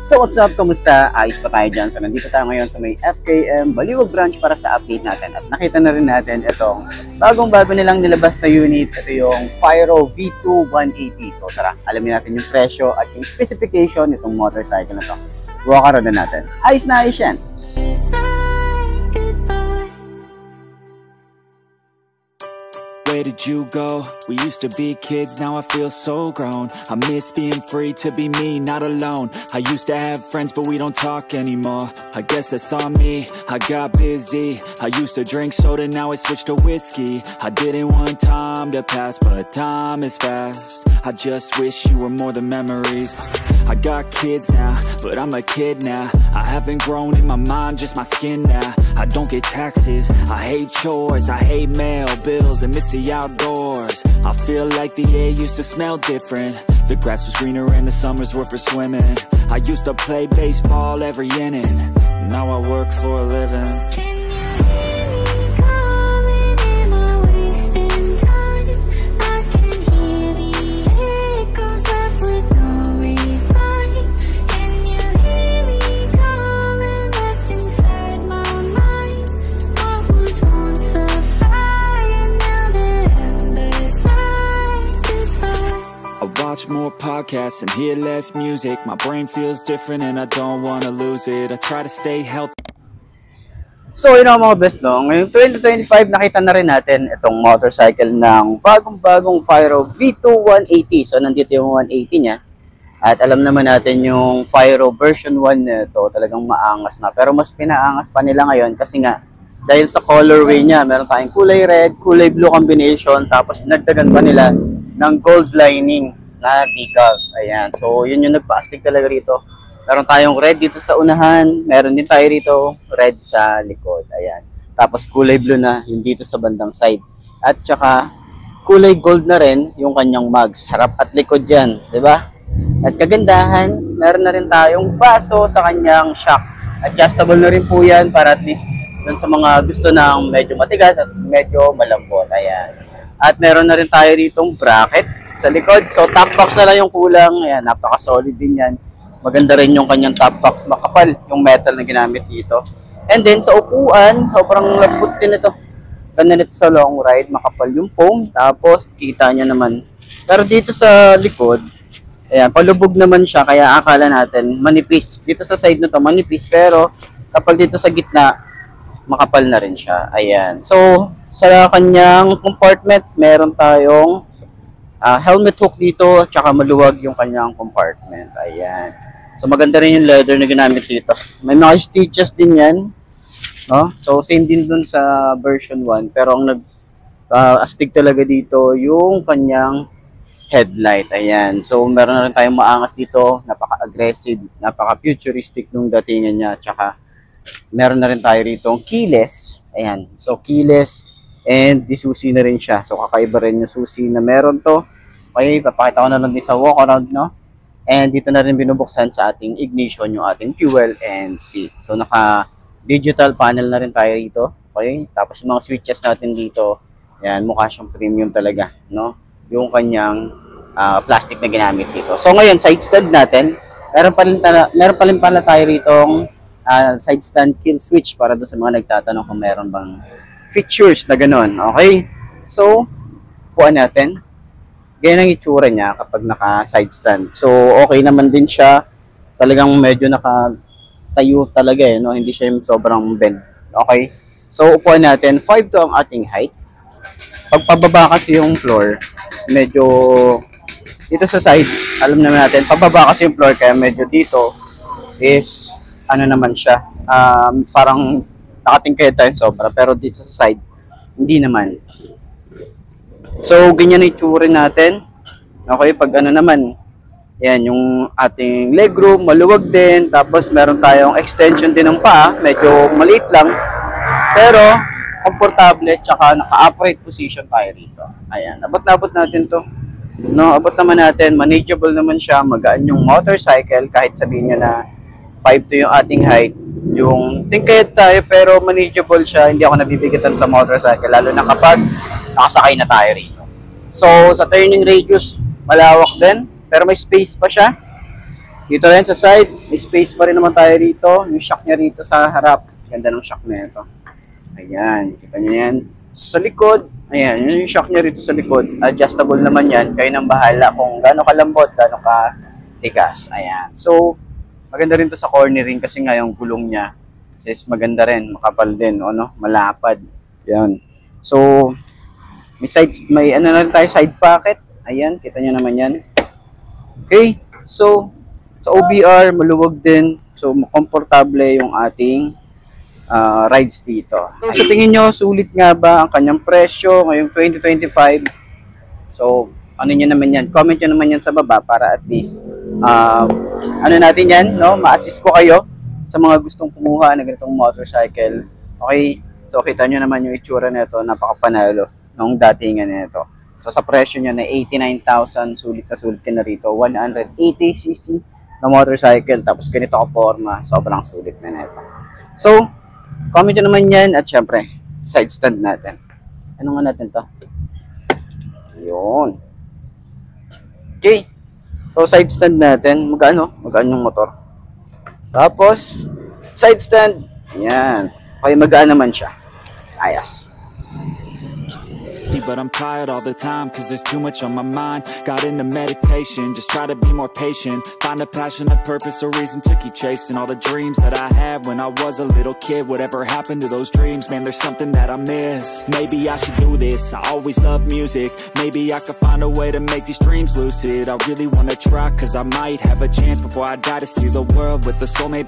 So what's up? Kumusta? Ayos pa tayo dyan. So nandito tayo ngayon sa may FKM Baliwag branch para sa update natin. At nakita na rin natin itong bagong-bago nilang nilabas na unit. Ito yung Fyro V2 180. So tara, alamin natin yung presyo at yung specification nitong motorcycle na to. Walk around na natin. Ayos na ayos yan! Where did you go? We used to be kids, now I feel so grown. I miss being free to be me, not alone. I used to have friends, but we don't talk anymore. I guess that's on me, I got busy. I used to drink soda, now I switched to whiskey. I didn't want time to pass, but time is fast. I just wish you were more than memories. I got kids now, but I'm a kid now. I haven't grown in my mind, just my skin now. I don't get taxes, I hate chores, I hate mail, bills, and miss the outdoors. I feel like the air used to smell different. The grass was greener and the summers were for swimming. I used to play baseball every inning. Now I work for a living. Watch more podcasts and hear less music. My brain feels different and I don't want to lose it. I try to stay healthy. So yun mga best, no? Ngayong 2025 nakita na rin natin itong motorcycle ng bagong-bagong Fyro V2 180. So nandito yung 180 niya. At alam naman natin yung Fyro version 1 nito talagang maangas na. Pero mas pinaangas pa nila ngayon kasi nga dahil sa colorway niya, meron tayong kulay red, kulay blue combination, tapos nagdagan pa nila ng gold lining na decals. Ayan. So, yun yung nagpa-astig talaga rito. Meron tayong red dito sa unahan. Meron din tayo rito red sa likod. Ayan. Tapos kulay blue na yung dito sa bandang side. At saka kulay gold na rin yung kanyang mugs. Harap at likod yan. Diba? At kagandahan, meron na rin tayong baso sa kanyang shock. Adjustable na rin po yan para at least dun sa mga gusto ng medyo matigas at medyo malambot. Ayan. At meron na rin tayo ditong bracket sa likod. So, top box na lang yung kulang. Ayan, napaka-solid din yan. Maganda rin yung kanyang top box. Makapal yung metal na ginamit dito. And then, sa upuan, sobrang lambot din ito. Ganda nito sa long ride. Makapal yung foam. Tapos, kita nyo naman. Pero dito sa likod, ayan, palubog naman siya. Kaya akala natin manipis. Dito sa side na to manipis. Pero, kapag dito sa gitna, makapal na rin siya. Ayan. So, sa kanyang compartment, meron tayong helmet hook dito, at saka maluwag yung kanyang compartment. Ayan. So, maganda rin yung leather na ginamit dito. May mga stitches din yan. No? So, same din dun sa version 1. Pero, ang nag-astig talaga dito yung kanyang headlight. Ayan. So, meron na rin tayong maangas dito. Napaka-aggressive, napaka-futuristic nung datingan niya. At saka, meron na rin tayo rito keyless. Ayan. So, keyless. And disusi na rin siya. So, kakaiba rin yung susi na meron to. Okay, papakita ko na lang din sa walk around, no? And dito na rin binubuksan sa ating ignition yung ating fuel and seat. So, naka-digital panel na rin tayo rito. Okay, tapos yung mga switches natin dito, yan, mukha siyang premium talaga, no? Yung kanyang plastic na ginamit dito. So, ngayon, side stand natin, meron pa rin pala tayo ritong side stand kill switch para doon sa mga nagtatanong kung meron bang features na gano'n. Okay? So, puan natin. Ganyan ang itsura niya kapag naka-side stand. So, okay naman din siya. Talagang medyo nakatayo talaga eh. No? Hindi siya yung sobrang bend. Okay? So, upuan natin. 5 to ang ating height. Pagpababa kasi yung floor, medyo dito sa side, alam naman natin, pababa kasi yung floor kaya medyo dito is ano naman siya. Parang nakatingkaya tayo sobra, pero dito sa side, hindi naman. So, ganyan na itsura natin. Okay, pag ano naman, yan, yung ating legroom, maluwag din. Tapos, meron tayong extension din ng paa. Medyo maliit lang. Pero, komportable, tsaka naka-upright position tayo rito. Ayan, abot na abot natin to. No, abot naman natin, manageable naman siya. Magaan yung motorcycle, kahit sabihin nyo na 5 to yung ating height. Yung tingkayad tayo pero manageable siya, hindi ako nabibigatan sa motorcycle lalo na kapag nakasakay na tayo rito. So sa turning radius malawak din pero may space pa siya. Dito rin sa side, may space pa rin naman tayo rito. Yung shock niya rito sa harap. Ganda ng shock na ito. Ayan, kita niyo yan. Sa likod, ayan, yung shock niya rito sa likod. Adjustable naman yan. Kayo nang bahala kung gaano kalambot, gaano ka tigas. Ayan. So, maganda rin to sa cornering kasi nga yung gulong niya is maganda rin, makapal din, o no, malapad. Ayan. So, may ano na rin tayo, side pocket. Ayan, kita niyo naman yan. Okay, so, sa OBR, maluwag din. So, komportable yung ating rides dito. So, sa tingin nyo, sulit nga ba ang kanyang presyo ngayong 2025? So, ano nyo naman yan? Comment nyo naman yan sa baba para at least, ano natin yan, no? Ma-assist ko kayo sa mga gustong kumuha ng ganitong motorcycle. Okay? So, kita nyo naman yung itsura nito, napakapanalo nung datingan nito. So, sa presyo niya na 89,000, sulit ka na rito. 180cc na motorcycle, tapos ganito ka forma, sobrang sulit na nito. So, comment nyo naman yan, at syempre, side stand natin. Ano nga natin to? Yun. Okay. So, side stand natin, magkano yung motor. Tapos, side stand, yan. Okay, magaan naman siya. Ayos. But I'm tired all the time cause there's too much on my mind. Got into meditation, just try to be more patient. Find a passion, a purpose, a reason to keep chasing all the dreams that I had when I was a little kid. Whatever happened to those dreams, man, there's something that I miss. Maybe I should do this, I always loved music. Maybe I could find a way to make these dreams lucid. I really wanna try cause I might have a chance before I die to see the world with the soulmate.